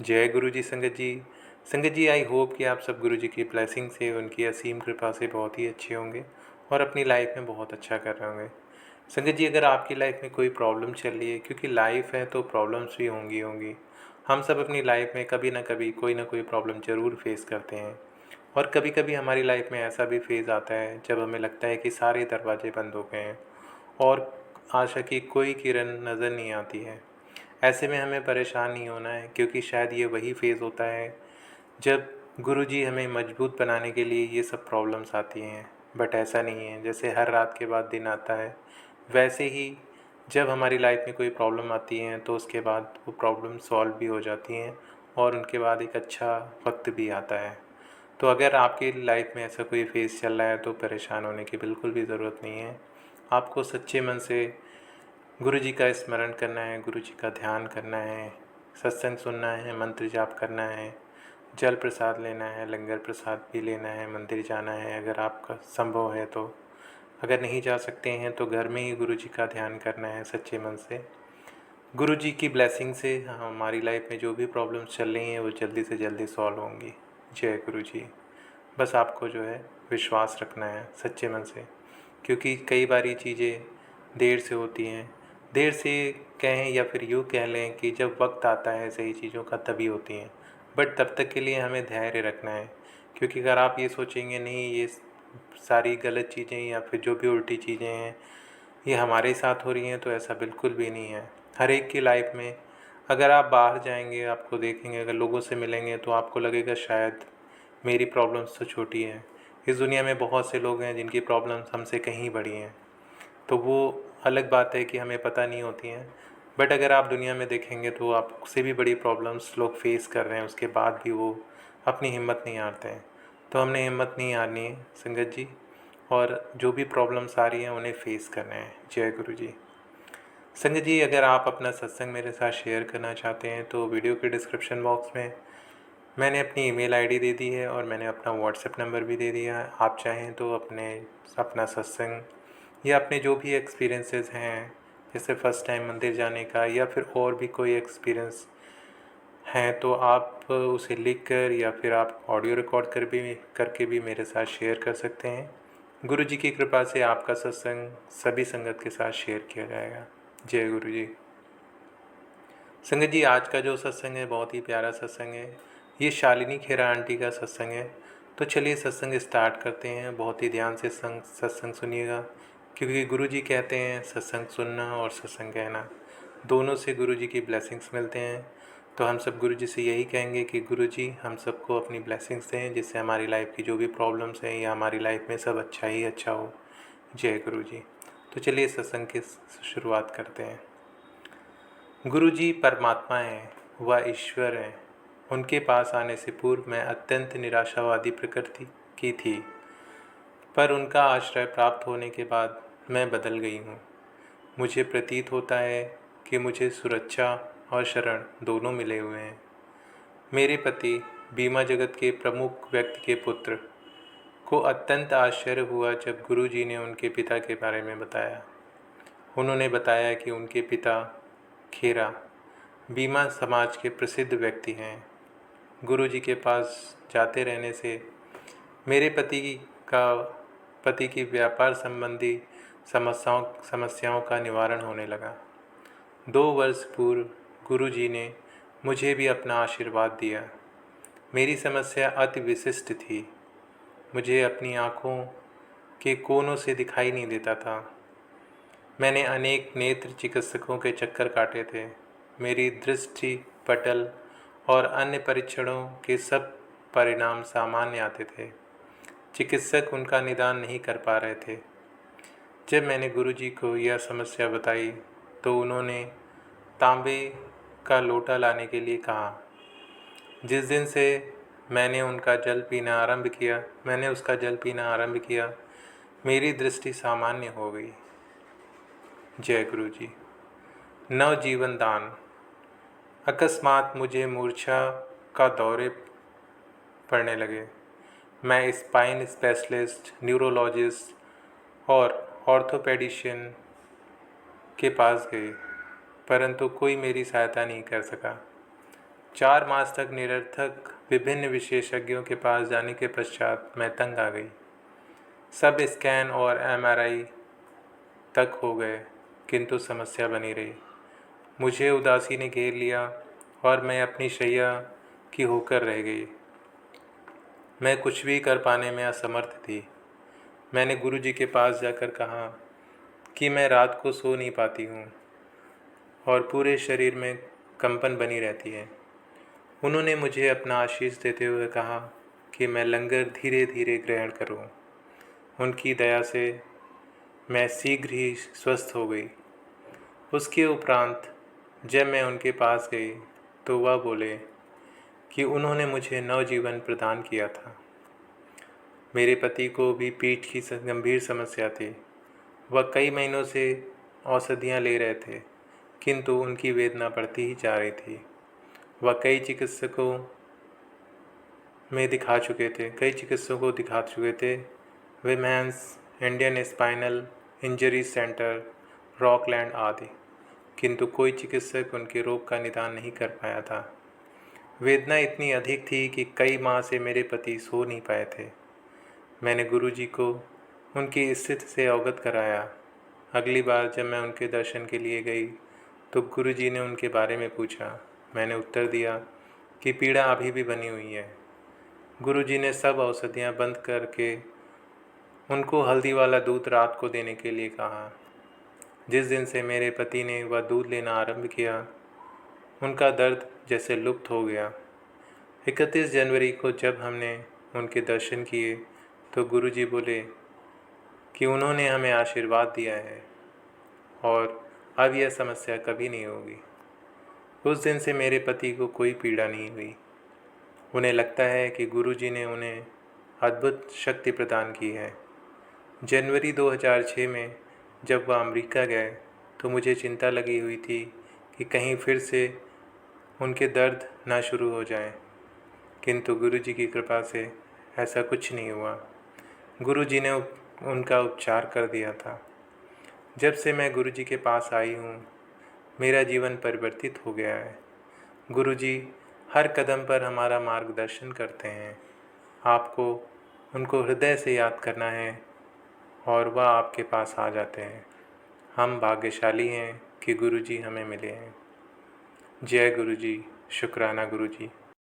जय गुरु जी संगत जी। संगत जी, आई होप कि आप सब गुरु जी की ब्लेसिंग से, उनकी असीम कृपा से बहुत ही अच्छे होंगे और अपनी लाइफ में बहुत अच्छा कर रहे होंगे। संगत जी, अगर आपकी लाइफ में कोई प्रॉब्लम चल रही है, क्योंकि लाइफ है तो प्रॉब्लम्स भी होंगी होंगी। हम सब अपनी लाइफ में कभी ना कभी कोई ना कोई प्रॉब्लम ज़रूर फेस करते हैं। और कभी कभी हमारी लाइफ में ऐसा भी फेज़ आता है जब हमें लगता है कि सारे दरवाजे बंद हो गए हैं और आशा की कोई किरण नज़र नहीं आती है। ऐसे में हमें परेशान नहीं होना है, क्योंकि शायद ये वही फ़ेज़ होता है जब गुरुजी हमें मजबूत बनाने के लिए ये सब प्रॉब्लम्स आती हैं। बट ऐसा नहीं है, जैसे हर रात के बाद दिन आता है, वैसे ही जब हमारी लाइफ में कोई प्रॉब्लम आती है तो उसके बाद वो प्रॉब्लम सॉल्व भी हो जाती हैं और उनके बाद एक अच्छा वक्त भी आता है। तो अगर आपकी लाइफ में ऐसा कोई फ़ेज़ चल रहा है तो परेशान होने की बिल्कुल भी ज़रूरत नहीं है। आपको सच्चे मन से गुरु जी का स्मरण करना है, गुरु जी का ध्यान करना है, सत्संग सुनना है, मंत्र जाप करना है, जल प्रसाद लेना है, लंगर प्रसाद भी लेना है, मंदिर जाना है अगर आपका संभव है तो। अगर नहीं जा सकते हैं तो घर में ही गुरु जी का ध्यान करना है सच्चे मन से। गुरु जी की ब्लेसिंग से हमारी लाइफ में जो भी प्रॉब्लम्स चल रही हैं वो जल्दी से जल्दी सॉल्व होंगी। जय गुरु जी। बस आपको जो है विश्वास रखना है सच्चे मन से, क्योंकि कई बार ये चीज़ें देर से होती हैं। देर से कहें या फिर यूँ कह लें कि जब वक्त आता है सही चीज़ों का तभी होती हैं। बट तब तक के लिए हमें धैर्य रखना है, क्योंकि अगर आप ये सोचेंगे नहीं ये सारी गलत चीज़ें या फिर जो भी उल्टी चीज़ें हैं ये हमारे साथ हो रही हैं, तो ऐसा बिल्कुल भी नहीं है। हर एक की लाइफ में अगर आप बाहर जाएंगे, आपको देखेंगे, अगर लोगों से मिलेंगे तो आपको लगेगा शायद मेरी प्रॉब्लम्स तो छोटी हैं। इस दुनिया में बहुत से लोग हैं जिनकी प्रॉब्लम्स हमसे कहीं बड़ी हैं। तो वो अलग बात है कि हमें पता नहीं होती हैं। बट अगर आप दुनिया में देखेंगे तो आपसे भी बड़ी प्रॉब्लम्स लोग फेस कर रहे हैं, उसके बाद भी वो अपनी हिम्मत नहीं हारते हैं। तो हमने हिम्मत नहीं हारनी है संगत जी, और जो भी प्रॉब्लम्स आ रही हैं उन्हें फेस करना है। जय गुरु जी। संगत जी, अगर आप अपना सत्संग मेरे साथ शेयर करना चाहते हैं तो वीडियो के डिस्क्रिप्शन बॉक्स में मैंने अपनी ईमेल आईडी दे दी है और मैंने अपना व्हाट्सएप नंबर भी दे दिया है। आप चाहें तो अपना सत्संग या अपने जो भी एक्सपीरियंसेस हैं, जैसे फ़र्स्ट टाइम मंदिर जाने का या फिर और भी कोई एक्सपीरियंस हैं, तो आप उसे लिख कर या फिर आप ऑडियो रिकॉर्ड करके भी मेरे साथ शेयर कर सकते हैं। गुरु जी की कृपा से आपका सत्संग सभी संगत के साथ शेयर किया जाएगा। जय गुरु जी। संगत जी, आज का जो सत्संग है बहुत ही प्यारा सत्संग है। ये शालिनी खेरा आंटी का सत्संग है। तो चलिए सत्संग स्टार्ट करते हैं। बहुत ही ध्यान से सत्संग सुनिएगा, क्योंकि गुरु जी कहते हैं सत्संग सुनना और सत्संग कहना दोनों से गुरु जी की ब्लेसिंग्स मिलते हैं। तो हम सब गुरु जी से यही कहेंगे कि गुरु जी हम सबको अपनी ब्लेसिंग्स दें, जिससे हमारी लाइफ की जो भी प्रॉब्लम्स हैं या हमारी लाइफ में सब अच्छा ही अच्छा हो। जय गुरु जी। तो चलिए सत्संग की शुरुआत करते हैं। गुरु जी परमात्मा हैं, वह ईश्वर हैं। उनके पास आने से पूर्व मैं अत्यंत निराशावादी प्रकृति की थी, पर उनका आश्रय प्राप्त होने के बाद मैं बदल गई हूँ। मुझे प्रतीत होता है कि मुझे सुरक्षा और शरण दोनों मिले हुए हैं। मेरे पति बीमा जगत के प्रमुख व्यक्ति के पुत्र को अत्यंत आश्चर्य हुआ जब गुरु जी ने उनके पिता के बारे में बताया। उन्होंने बताया कि उनके पिता खेरा बीमा समाज के प्रसिद्ध व्यक्ति हैं। गुरु जी के पास जाते रहने से मेरे का पति की व्यापार संबंधी समस्याओं का निवारण होने लगा। 2 वर्ष पूर्व गुरु जी ने मुझे भी अपना आशीर्वाद दिया। मेरी समस्या अति विशिष्ट थी। मुझे अपनी आँखों के कोनों से दिखाई नहीं देता था। मैंने अनेक नेत्र चिकित्सकों के चक्कर काटे थे। मेरी दृष्टि पटल और अन्य परीक्षणों के सब परिणाम सामान्य आते थे। चिकित्सक उनका निदान नहीं कर पा रहे थे। जब मैंने गुरुजी को यह समस्या बताई तो उन्होंने तांबे का लोटा लाने के लिए कहा। जिस दिन से मैंने उसका जल पीना आरंभ किया, मेरी दृष्टि सामान्य हो गई। जय गुरु जी। नवजीवन दान। अकस्मात मुझे मूर्छा का दौरे पड़ने लगे। मैं स्पाइन स्पेशलिस्ट, न्यूरोलॉजिस्ट और ऑर्थोपेडिशियन के पास गई, परंतु कोई मेरी सहायता नहीं कर सका। 4 मास तक निरर्थक विभिन्न विशेषज्ञों के पास जाने के पश्चात मैं तंग आ गई। सब स्कैन और एमआरआई तक हो गए, किंतु समस्या बनी रही। मुझे उदासी ने घेर लिया और मैं अपनी शैया की होकर रह गई। मैं कुछ भी कर पाने में असमर्थ थी। मैंने गुरुजी के पास जाकर कहा कि मैं रात को सो नहीं पाती हूँ और पूरे शरीर में कंपन बनी रहती है। उन्होंने मुझे अपना आशीष देते हुए कहा कि मैं लंगर धीरे धीरे ग्रहण करूँ। उनकी दया से मैं शीघ्र ही स्वस्थ हो गई। उसके उपरांत जब मैं उनके पास गई तो वह बोले कि उन्होंने मुझे नवजीवन प्रदान किया था। मेरे पति को भी पीठ की गंभीर समस्या थी। वह कई महीनों से औषधियाँ ले रहे थे, किंतु उनकी वेदना बढ़ती ही जा रही थी। वह कई चिकित्सकों को दिखा चुके थे। Women's Indian spinal injury centre, Rockland आदि, किंतु कोई चिकित्सक उनके रोग का निदान नहीं कर पाया था। वेदना इतनी अधिक थी कि कई माह से मेरे पति सो नहीं पाए थे। मैंने गुरुजी को उनकी स्थिति से अवगत कराया। अगली बार जब मैं उनके दर्शन के लिए गई तो गुरुजी ने उनके बारे में पूछा। मैंने उत्तर दिया कि पीड़ा अभी भी बनी हुई है। गुरुजी ने सब औषधियाँ बंद करके उनको हल्दी वाला दूध रात को देने के लिए कहा। जिस दिन से मेरे पति ने वह दूध लेना आरंभ किया, उनका दर्द जैसे लुप्त हो गया। 31 जनवरी को जब हमने उनके दर्शन किए तो गुरुजी बोले कि उन्होंने हमें आशीर्वाद दिया है और अब यह समस्या कभी नहीं होगी। उस दिन से मेरे पति को कोई पीड़ा नहीं हुई। उन्हें लगता है कि गुरुजी ने उन्हें अद्भुत शक्ति प्रदान की है। जनवरी 2006 में जब वह अमेरिका गए तो मुझे चिंता लगी हुई थी कि कहीं फिर से उनके दर्द ना शुरू हो जाए, किंतु गुरुजी की कृपा से ऐसा कुछ नहीं हुआ। गुरुजी ने उनका उपचार कर दिया था। जब से मैं गुरुजी के पास आई हूँ, मेरा जीवन परिवर्तित हो गया है। गुरुजी हर कदम पर हमारा मार्गदर्शन करते हैं। आपको उनको हृदय से याद करना है और वह आपके पास आ जाते हैं। हम भाग्यशाली हैं कि गुरुजी हमें मिले हैं। जय गुरुजी, शुक्राना गुरुजी।